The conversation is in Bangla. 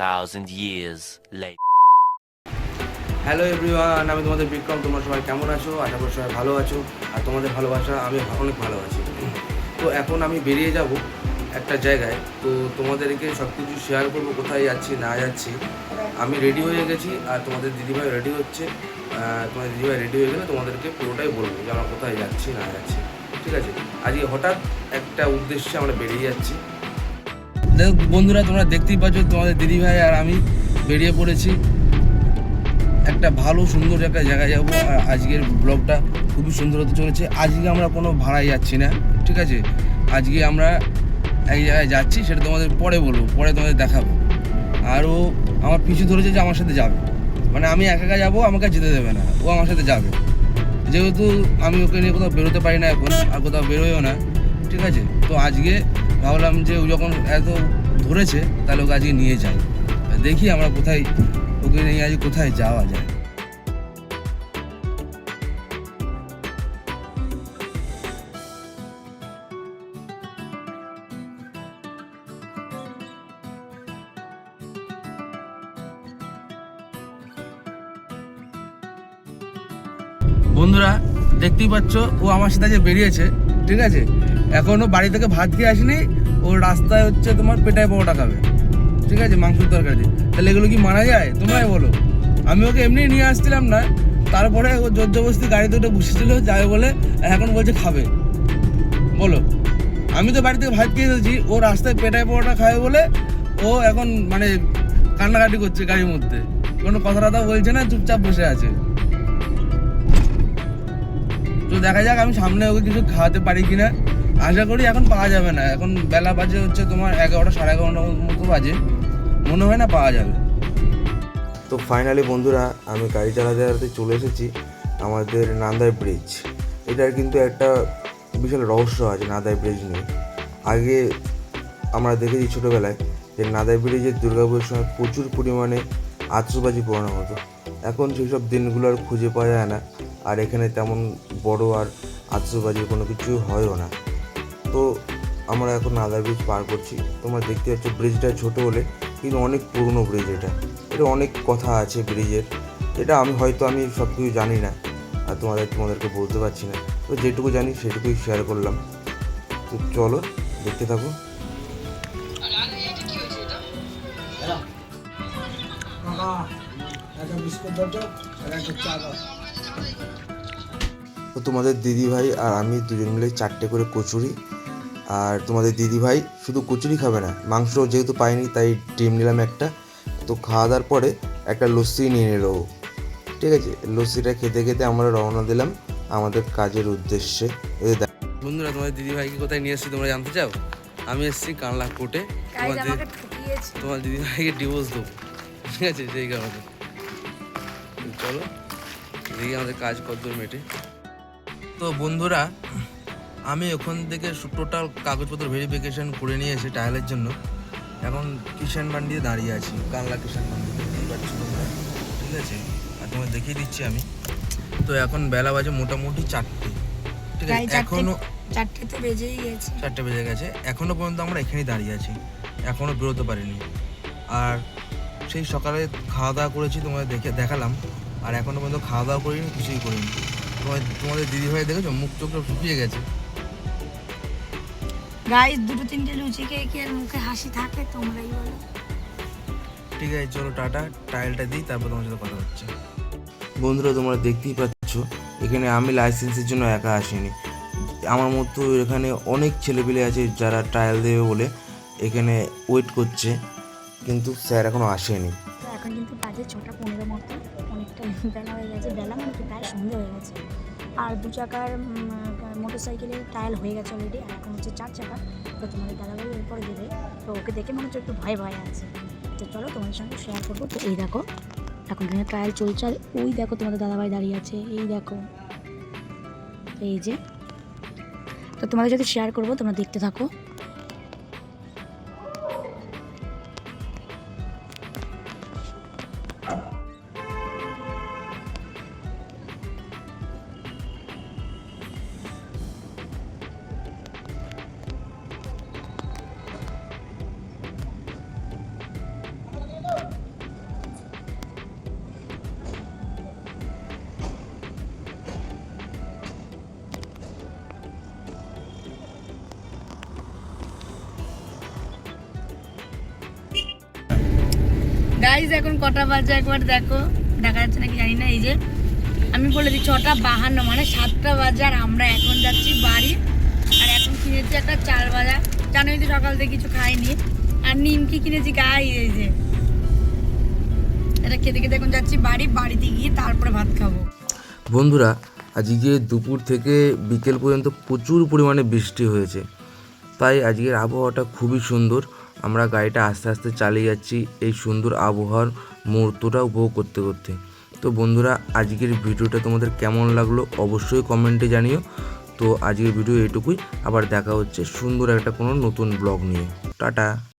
thousand years later. Hello everyone, আমি তোমাদের বিক্রম। তোমরা সবাই কেমন আছো? আশা করি সবাই ভালো আছো। আর তোমাদের ভালোবাসা আমি অনেক ভালো আছি। তো এখন আমি বেরিয়ে যাব একটা জায়গায়। তো তোমাদেরকে সব কিছু শেয়ার করবো, কোথায় যাচ্ছি না যাচ্ছি। আমি রেডি হয়ে গেছি আর তোমাদের দিদিভাই রেডি হচ্ছে। তোমাদের দিদিভাই রেডি হয়ে গেলে তোমাদেরকে পুরোটাই বলবো যে আমরা কোথায় যাচ্ছি না যাচ্ছি। ঠিক আছে? আজকে হঠাৎ একটা উদ্দেশ্যে আমরা বেরিয়ে যাচ্ছি। দেখো বন্ধুরা, তোমরা দেখতেই পাচ্ছ তোমাদের দিদিভাই আর আমি বেরিয়ে পড়েছি একটা ভালো সুন্দর একটা জায়গায় যাবো। আর আজকের ব্লগটা খুবই সুন্দর হতে চলেছে। আজকে আমরা কোনো ভাড়ায় যাচ্ছি না, ঠিক আছে? আজকে আমরা এক জায়গায় যাচ্ছি, সেটা তোমাদের পরে বলবো, পরে তোমাদের দেখাবো। আর ও আমার পিছু ধরেছে যে আমার সাথে যাবে, মানে আমি একা একা যাবো, আমাকে যেতে দেবে না, ও আমার সাথে যাবে। যেহেতু আমি ওকে নিয়ে কোথাও বেরোতে পারি না এখন, আর কোথাও বেরোয়ও না, ঠিক আছে? তো আজকে ভাবলাম যে ও যখন এত ধরেছে তাহলে ওকে আজকে নিয়ে যাই। দেখি আমরা কোথায় ওকে নিয়ে আজকে কোথায় যাওয়া যায়। বন্ধুরা দেখতেই পাচ্ছ ও আমার সাথে যে বেরিয়েছে, ঠিক আছে? এখনও বাড়ি থেকে ভাত খেয়ে আসেনি, ও রাস্তায় হচ্ছে তোমার পেটায় পরোটা খাবে, ঠিক আছে, মাংসের তরকারি দিয়ে। তাহলে এগুলো কি মানা যায়? তোমরাই বলো। আমি ওকে এমনি নিয়ে আসছিলাম না, তারপরে ও জোর জবরদস্তি গাড়িতে উঠে বসেছিল যাবে বলে, এখন বলছে খাবে। বলো, আমি তো বাড়ি থেকে ভাত খেয়ে এসেছি, ও রাস্তায় পেটায় পরোটা খাবে বলে ও এখন মানে কান্নাকাটি করছে গাড়ির মধ্যে, কোনো কথা টথা বলছে না, চুপচাপ বসে আছে। তো দেখা যাক আমি সামনে ওকে কিছু খাওয়াতে পারি কিনা। আশা করি এখন পাওয়া যাবে না, এখন বেলা বাজে হচ্ছে তোমার 11টা, 11:30 মতো বাজে, মনে হয় না পাওয়া যাবে। তো ফাইনালি বন্ধুরা, আমি গাড়ি চালাতে চালাতে চলে এসেছি আমাদের নান্দাই ব্রিজ। এটার কিন্তু একটা বিশাল রহস্য আছে নান্দাই ব্রিজ নিয়ে। আগে আমরা দেখেছি ছোটোবেলায় যে নান্দাই ব্রিজের দুর্গাপুজোর সময় প্রচুর পরিমাণে আতশবাজি পোড়ানো হতো। এখন সেই সব দিনগুলো আর খুঁজে পাওয়া যায় না, আর এখানে তেমন বড় আর আতশবাজির কোনো কিছু হয়ও না। তো আমরা এখন নান্দাই ব্রিজ পার করছি। তোমরা দেখতে পাচ্ছ ব্রিজটা ছোট হলে কিন্তু অনেক পুরনো ব্রিজ। এটা অনেক কথা আছে ব্রিজের, এটা আমি সব কিছু জানি না, আর তোমাদেরকে বলতে পারছি না। তো যেটুকু জানি সেটুকুই শেয়ার করলাম। তো চলো দেখতে থাকো। তো তোমাদের দিদিভাই আর আমি দুজন মিলে 4টে করে কচুরি, আর তোমাদের দিদিভাই শুধু কচুরি খাবে না, মাংস যেহেতু পাইনি তাই ডিম নিলাম একটা। তো খাওয়া দাওয়ার পরে একটা লস্যি নিয়ে নিল, ঠিক আছে? লস্যিটা খেতে খেতে আমরা রওনা দিলাম আমাদের কাজের উদ্দেশ্যে। বন্ধুরা, তোমাদের দিদিভাইকে কোথায় নিয়ে এসেছি তোমরা জানতে চাও? আমি এসেছি কানলা কোর্টে। তোমার দিদিভাইকে ডিভোর্স দেবো, ঠিক আছে? সেই কারণে চলো দেখি আমাদের কাজ কতদূর মেটে। তো বন্ধুরা, আমি ওখান থেকে টোটাল কাগজপত্র ভেরিফিকেশন করে নিয়ে এসে টায়ালের জন্য এখন কিষান মান্ডিতে দাঁড়িয়ে আছি, কানলা কিষান মান্ডি, দেখতেই পাচ্ছ তোমরা, ঠিক আছে? আর তোমায় দেখিয়ে দিচ্ছি আমি। তো এখন বেলা বাজে মোটামুটি 4টে, ঠিক আছে? এখনো 4টে তো বেজেই গেছে, 4টে বেজে গেছে, এখনো পর্যন্ত আমরা এখানেই দাঁড়িয়ে আছি, এখনো বেরোতে পারিনি। আর সেই সকালে খাওয়া দাওয়া করেছি, তোমাদের দেখালাম, আর এখনো পর্যন্ত খাওয়া দাওয়া করিনি, কিছুই করিনি। তোমাদের দিদিভাই দেখেছো মুখ চোখ সব শুকিয়ে গেছে। গাইস 2-3টে লুচি খেয়ে কি আর মুখে হাসি থাকে? তোমরাই বলো। ঠিক আছে চলো টাটা, টাইলটা দিই, তারপর তোমার সাথে কথা হচ্ছে। বন্ধুরা, তোমরা দেখতেই পাচ্ছ এখানে আমি লাইসেন্সের জন্য একা আসিনি, আমার মতো এখানে অনেক ছেলেপিলে আছে যারা ট্রায়াল দেবে বলে এখানে ওয়েট করছে, কিন্তু স্যার এখনো আসেনি। এখন কিন্তু বাজে 6:15 মতো, অনেকটা বেলা হয়ে গেছে, বেলা মানে কি প্রায় সন্ধ্যে হয়ে গেছে। আর 2 চাকার মোটর সাইকেলের টায়াল হয়ে গেছে অলরেডি, আর এখন হচ্ছে 4 চাকা। তো তোমাদের দাদাভাই এরপরে দেবে, তো ওকে দেখে মনে হচ্ছে একটু ভয় ভয় আছে। তো চলো তোমাদের সঙ্গে শেয়ার করবো। তো এই দেখো এখন এখানে ট্রায়াল চলছে, আর ওই দেখো তোমাদের দাদাভাই দাঁড়িয়ে আছে, এই দেখো, এই যে। তো তোমাদের যদি শেয়ার করবো, তোমরা দেখতে থাকো। গাইজ এখন কটা বাজে একবার দেখো, দেখা যাচ্ছে নাকি জানি না। এই যে আমি বলে দিই 6:52 মানে 7টা বাজে, আর আমরা এখন যাচ্ছি বাড়ি। আর এখন কিনেছি একটা চাল ভাজা, জানোই তো সকাল থেকে কিছু খাইনি। আর নিমকি কিনেছি গাই, এই যে এটা খেতে খেতে এখন যাচ্ছি বাড়িতে গিয়ে তারপরে ভাত খাবো। বন্ধুরা, আজকে দুপুর থেকে বিকেল পর্যন্ত প্রচুর পরিমাণে বৃষ্টি হয়েছে, তাই আজকের আবহাওয়াটা খুবই সুন্দর। আমরা গাড়িটা আস্তে আস্তে চালিয়ে যাচ্ছি এই সুন্দর আবহাওয়ার মুহূর্তটা উপভোগ করতে করতে। তো বন্ধুরা, আজকের ভিডিওটা তোমাদের কেমন লাগলো অবশ্যই কমেন্টে জানিও। তো আজকের ভিডিও এটুকুই, আবার দেখা হচ্ছে সুন্দর একটা কোনো নতুন ব্লগ নিয়ে। টাটা।